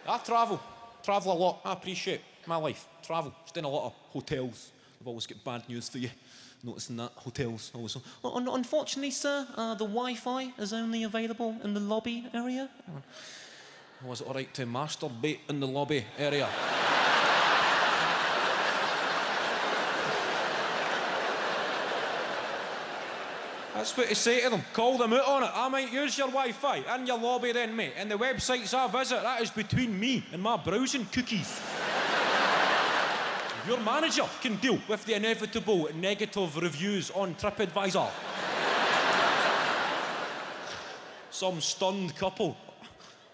I travel a lot. I appreciate my life. Travel, stay in a lot of hotels. I've always got bad news for you. Noticing that hotels always. Unfortunately, sir, the Wi-Fi is only available in the lobby area. Was it all right to masturbate in the lobby area? That's what to say to them. Call them out on it. I might use your Wi-Fi in your lobby then, mate. And the websites I visit, that is between me and my browsing cookies. Your manager can deal with the inevitable negative reviews on TripAdvisor. Some stunned couple.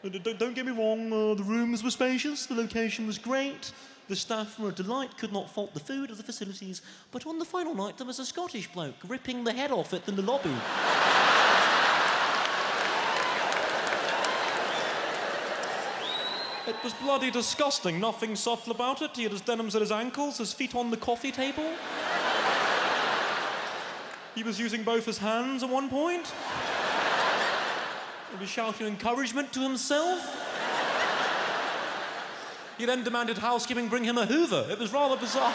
Don't get me wrong, the rooms were spacious, the location was great, the staff were a delight, could not fault the food or the facilities, but on the final night there was a Scottish bloke ripping the head off it in the lobby. It was bloody disgusting, nothing subtle about it. He had his denims at his ankles, his feet on the coffee table. He was using both his hands at one point. He was shouting encouragement to himself. He then demanded housekeeping bring him a Hoover. It was rather bizarre.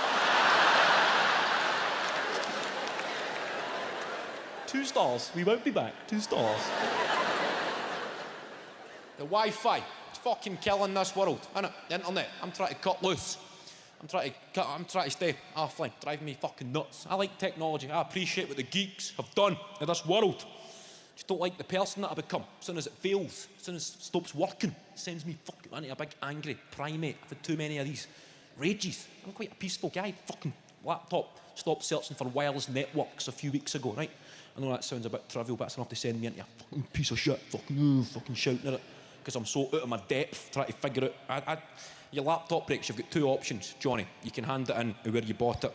2 stars. We won't be back. 2 stars. The Wi-Fi. It's fucking killing this world, innit? The internet. I'm trying to cut loose. I'm trying to stay offline. Driving me fucking nuts. I like technology. I appreciate what the geeks have done in this world. Just don't like the person that I become. As soon as it fails, as soon as it stops working, it sends me fucking into a big angry primate. I've had too many of these rages. I'm quite a peaceful guy. Fucking laptop stopped searching for wireless networks a few weeks ago, right? I know that sounds a bit trivial, but it's enough to send me into a fucking piece of shit. Fucking shouting at it. Because I'm so out of my depth trying to figure out. Your laptop breaks, you've got 2 options, Johnny. You can hand it in to where you bought it,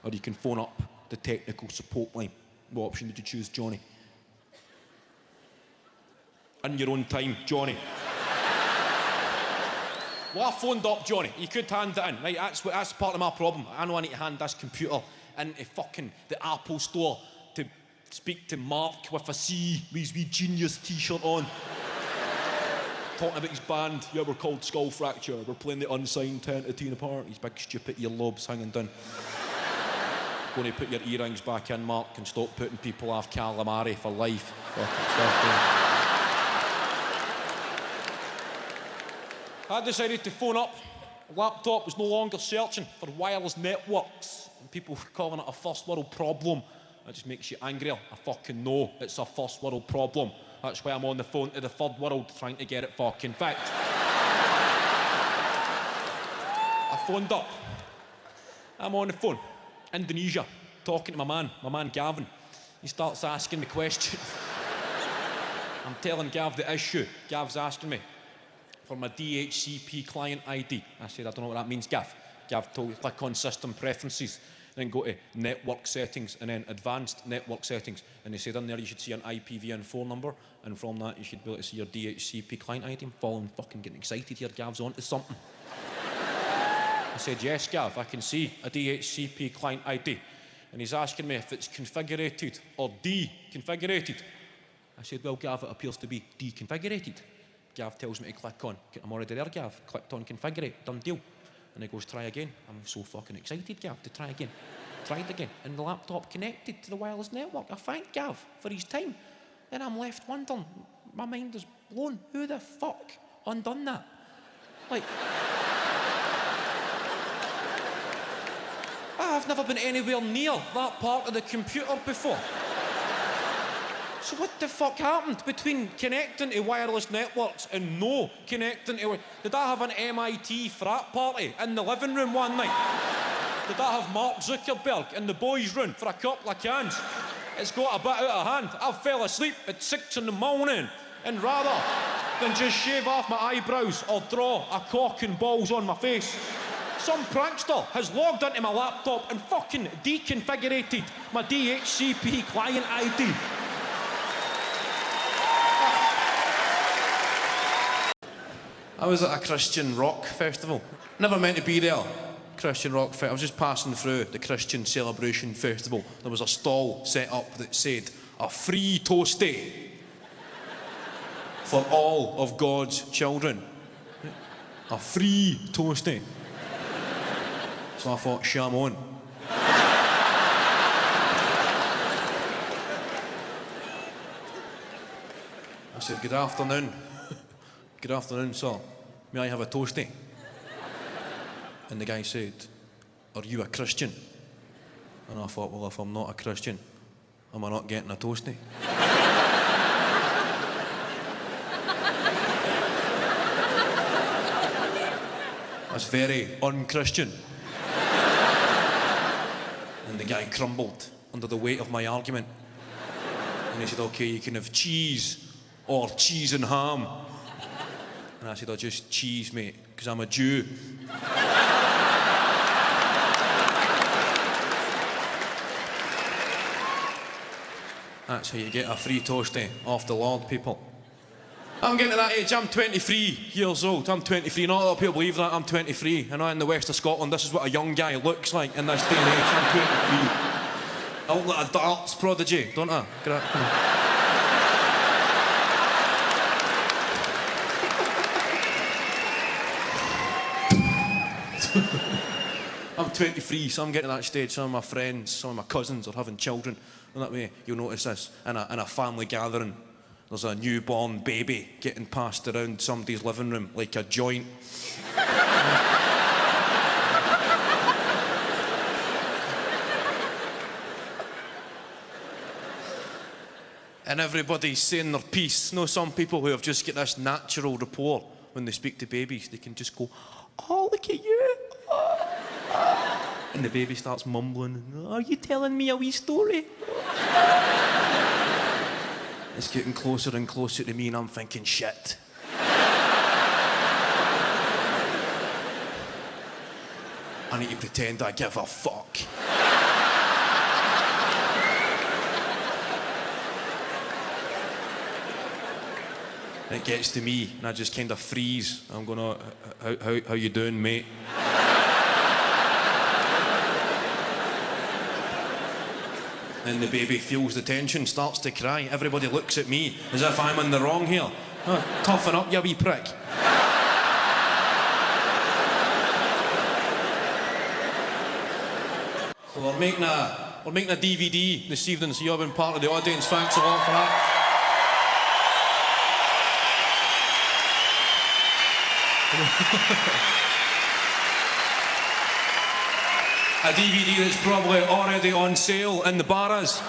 or you can phone up the technical support line. What option did you choose, Johnny? In your own time, Johnny. Well, I phoned up, Johnny. You could hand it in, right? That's part of my problem. I know I need to hand this computer into fucking the Apple store to speak to Mark with a C, with his wee Genius t-shirt on. Talking about his band. Yeah, we're called Skull Fracture. We're playing the unsigned 10 to 10 apart. His big stupid earlobes hanging down. Going to put your earrings back in, Mark, and stop putting people off calamari for life. I decided to phone up. The laptop was no longer searching for wireless networks. And people were calling it a first world problem. That just makes you angrier. I fucking know it's a first world problem. That's why I'm on the phone to the third world trying to get it fucking fixed. I phoned up. I'm on the phone. Indonesia. Talking to my man Gavin. He starts asking the question. I'm telling Gav the issue. Gav's asking me for my DHCP client ID. I said, I don't know what that means, Gav. Gav told me, click on system preferences, then go to network settings, and then advanced network settings. And they said in there you should see an IPv4 phone number, and from that you should be able to see your DHCP client ID. I'm fucking getting excited here. Gav's onto something. I said, yes, Gav, I can see a DHCP client ID. And he's asking me if it's configurated or deconfigurated. I said, well, Gav, it appears to be deconfigurated. Gav tells me to click on. I'm already there, Gav. Clicked on configurate, done deal. And he goes, try again. I'm so fucking excited, Gav, to try again. Tried again. And the laptop connected to the wireless network. I thank Gav for his time. Then I'm left wondering, my mind is blown. Who the fuck undone that? Like, I've never been anywhere near that part of the computer before. So what the fuck happened between connecting to wireless networks and no connecting to... Did I have an MIT frat party in the living room one night? Did I have Mark Zuckerberg in the boys' room for a couple of cans? It's got a bit out of hand. I fell asleep at 6 in the morning, and rather than just shave off my eyebrows or draw a cock and balls on my face, some prankster has logged into my laptop and fucking deconfigurated my DHCP client ID. I was at a Christian rock festival. Never meant to be there. Christian rock festival. I was just passing through the Christian Celebration Festival. There was a stall set up that said, a free toastie for all of God's children. a free toastie. So I thought, sham on. I said, good afternoon. Good afternoon, sir. May I have a toastie? And the guy said, are you a Christian? And I thought, well, if I'm not a Christian, am I not getting a toastie? That's very un-Christian. And the guy crumbled under the weight of my argument. And he said, okay, you can have cheese or cheese and ham. And I said, oh, just cheese, mate, because I'm a Jew. That's how you get a free toastie off the Lord, people. I'm getting to that age. I'm 23 years old. I'm 23. Not a lot of people believe that. I'm 23. I know in the west of Scotland, this is what a young guy looks like in this day and age. I'm 23. I look like a darts prodigy, don't I? I'm 23, so I'm getting to that stage. Some of my friends, some of my cousins are having children. And that way, you'll notice this in a family gathering. There's a newborn baby getting passed around somebody's living room like a joint. And everybody's saying their piece. You know, some people who have just got this natural rapport when they speak to babies, they can just go, oh, look at you. And the baby starts mumbling, are you telling me a wee story? It's getting closer and closer to me and I'm thinking, shit. I need to pretend I give a fuck. And it gets to me and I just kind of freeze. I'm going, oh, how you doing, mate? And the baby feels the tension, starts to cry. Everybody looks at me as if I'm in the wrong here. Oh, toughen up, you wee prick. So we're making a DVD this evening, so you've been part of the audience. Thanks a lot for that. A DVD that's probably already on sale in the bars.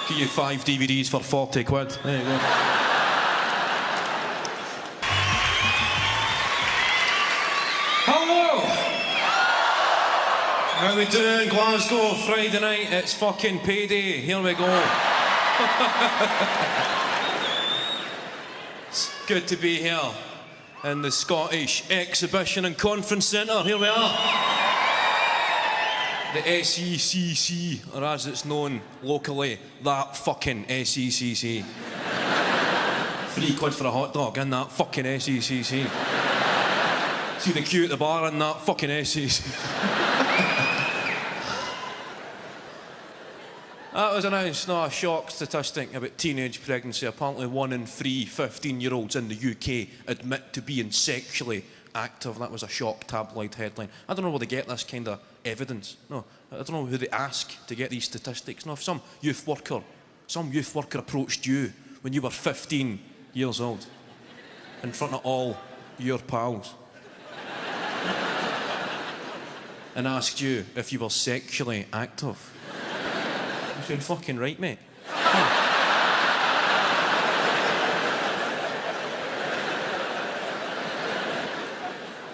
Give you 5 DVDs for 40 quid. There you go. Hello! How we doing, Glasgow? Friday night, it's fucking payday. Here we go. Good to be here in the Scottish Exhibition and Conference Centre. Here we are. The SECC, or as it's known locally, that fucking SECC. 3 quid for a hot dog in that fucking SECC. See the queue at the bar in that fucking SECC. That was announced, a shock statistic about teenage pregnancy. Apparently 1 in 3 15-year-olds in the UK admit to being sexually active. That was a shock tabloid headline. I don't know where they get this kind of evidence. No, I don't know who they ask to get these statistics. No, if some youth worker approached you when you were 15 years old in front of all your pals and asked you if you were sexually active. You're fucking right, mate.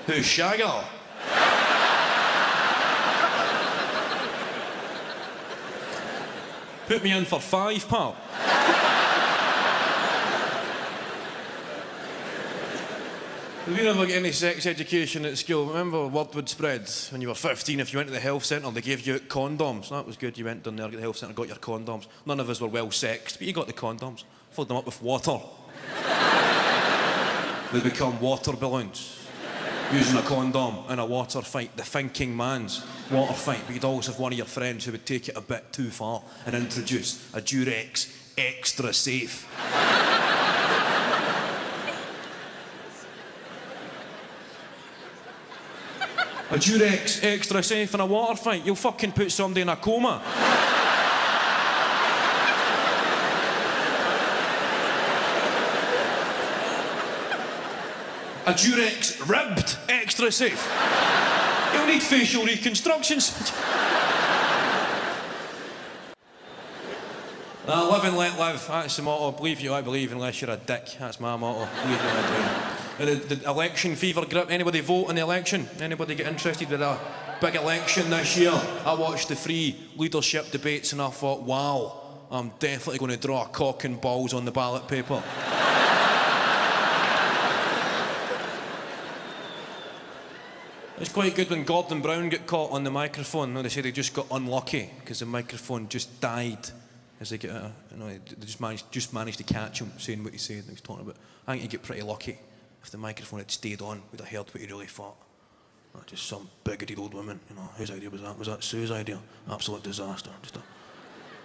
Who's Shagger? Put me in for 5, pal. Did you never get any sex education at school? Remember word would spread when you were 15, if you went to the health centre, they gave you out condoms. That was good, you went down there, got the health centre, got your condoms. None of us were well sexed, but you got the condoms. Filled them up with water. They become water balloons. Using a condom in a water fight, the thinking man's water fight. But you'd always have one of your friends who would take it a bit too far and introduce a Durex extra safe. A Durex extra safe in a water fight, you'll fucking put somebody in a coma. A Durex ribbed extra safe. You'll need facial reconstructions. Live and let live, that's the motto. Believe you, I believe, unless you're a dick. That's my motto. Believe you, I believe. The election fever grip. Anybody vote in the election? Anybody get interested with a big election this year? I watched the 3 leadership debates and I thought, wow, I'm definitely going to draw a cock and balls on the ballot paper. It's quite good when Gordon Brown got caught on the microphone. They said he just got unlucky because the microphone just died as they get, they just managed to catch him saying what he said. He was talking about. I think he'd get pretty lucky if the microphone had stayed on. We'd have heard what he really thought. Not just some bigoted old woman. Whose idea was that? Was that Sue's idea? Absolute disaster. Just a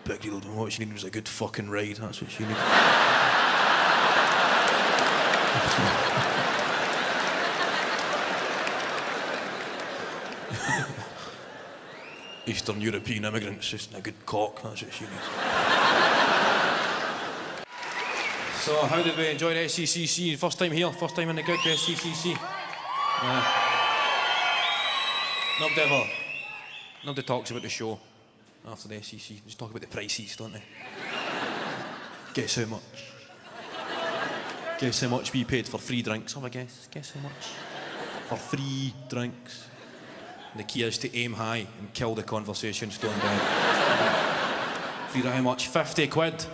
bigoted old woman. What she needed was a good fucking ride. That's what she needed. Eastern European immigrants, just a good cock, that's what she needs. So, how did we enjoy the SCCC? First time here, first time in the good SCCC. Nobody talks about the show after the SCC. Just talk about the prices, don't they? Guess how much? Guess how much we paid for free drinks? Have a guess? Guess how much? For free drinks. The key is to aim high and kill the conversation stone dead. Free how much? 50 quid?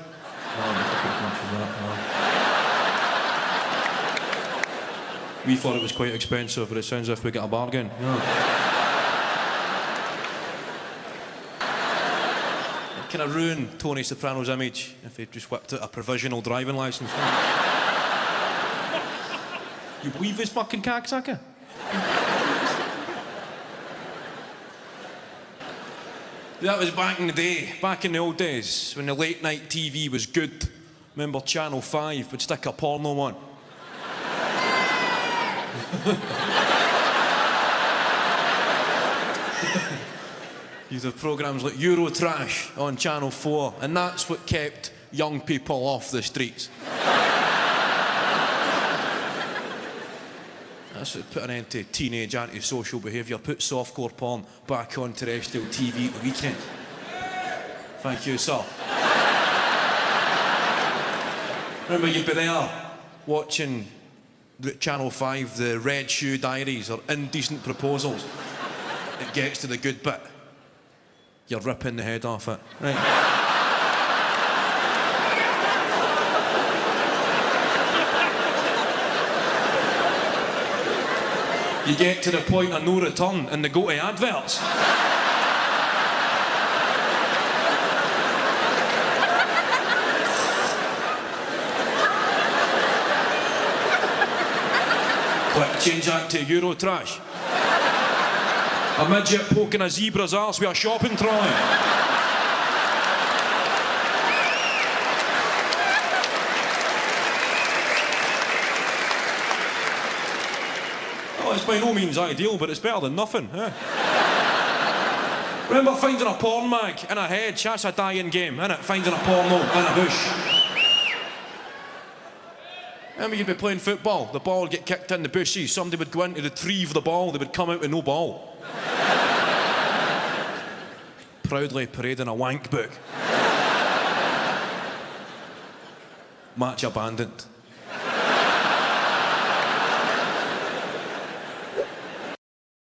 Oh, much as that. Oh. We thought it was quite expensive, but it sounds as if we got a bargain. Yeah. It kind of ruined Tony Soprano's image if he just whipped out a provisional driving licence. You believe this fucking cocksucker? That was back in the day, back in the old days, when the late night TV was good. Remember Channel 5 would stick a porno on. You'd have programmes like Eurotrash on Channel 4, and that's what kept young people off the streets. That's what put an end to teenage antisocial behaviour, put softcore porn back on terrestrial TV at the weekend. Thank you, sir. Remember, you'd be there watching Channel 5, the Red Shoe Diaries or Indecent Proposals. It gets to the good bit. You're ripping the head off it. Right. You get to the point of no return and they go to adverts. Quick, change that to Eurotrash. A midget poking a zebra's arse with a shopping trolley. It's by no means ideal, but it's better than nothing. Remember finding a porn mag in a hedge? That's a dying game, isn't it? Finding a porno in a bush. Remember you'd be playing football, the ball would get kicked in the bushes, somebody would go in to retrieve the ball, they would come out with no ball. Proudly parading a wank book. Match abandoned.